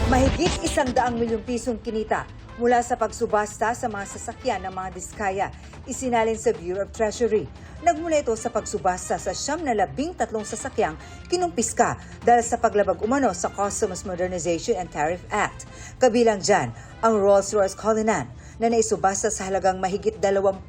Mahigit 100 milyong pisong kinita mula sa pagsubasta sa mga sasakyan ng mga diskaya, isinalin sa Bureau of Treasury. Nagmula ito sa pagsubasta sa 13 sasakyang kinumpiska dahil sa paglabag umano sa Customs Modernization and Tariff Act. Kabilang dyan ang Rolls-Royce Cullinan na naisubasta sa halagang mahigit 29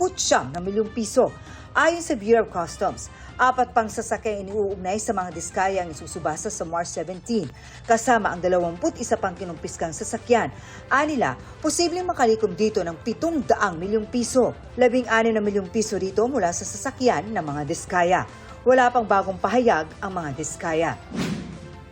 milyong piso. Ayon sa Bureau of Customs, 4 pang sasakyan iniuugnay sa mga diskaya ang isusubasta sa March 17, kasama ang 21 pang kinumpiskang sasakyan. Anila, posibleng makalikom dito ng 700 milyong piso. 16 na milyong piso dito mula sa sasakyan ng mga diskaya. Wala pang bagong pahayag ang mga diskaya.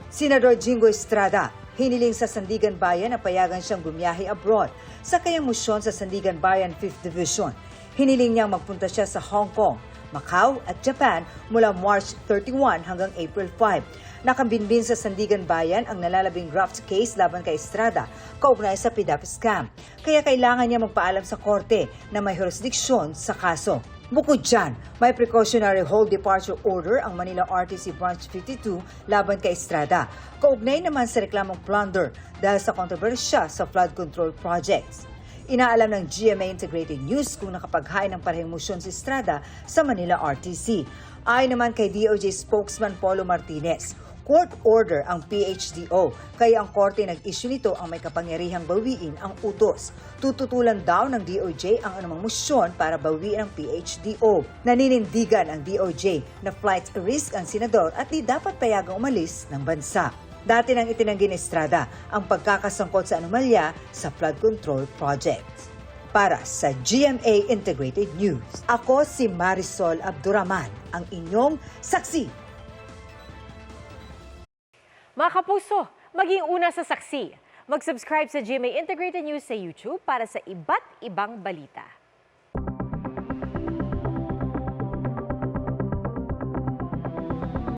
Senador Jingo Estrada, hiniling sa Sandigan Bayan na payagan siyang bumiyahe abroad sa kanyang misyon sa Sandigan Bayan 5th Division. Hiniling niyang magpunta siya sa Hong Kong, Macau at Japan mula March 31 hanggang April 5. Nakambinbin sa Sandigan Bayan ang nalalabing graft case laban kay Estrada kaugnay sa PDAP scam. Kaya kailangan niya magpaalam sa korte na may jurisdiksyon sa kaso. Bukod dyan, may precautionary hold departure order ang Manila RTC Branch 52 laban kay Estrada. Kaugnay naman sa reklamong plunder dahil sa kontrobersya sa flood control projects. Inaalam ng GMA Integrated News kung nakapaghain ng parehong motion si Estrada sa Manila RTC. Ayon naman kay DOJ spokesman Polo Martinez, court order ang PHDO, kaya ang korte nag-issue nito ang may kapangyarihang bawiin ang utos. Tututulan daw ng DOJ ang anumang motion para bawiin ang PHDO. Naninindigan ang DOJ na flight risk ang senador at di dapat payagang umalis ng bansa. Dati nang itinanggi ni Estrada ang pagkakasangkot sa anomalya sa flood control project. Para sa GMA Integrated News, ako si Marisol Abduraman, ang inyong saksi. Mga kapuso, maging una sa saksi. Mag-subscribe sa GMA Integrated News sa YouTube para sa iba't ibang balita.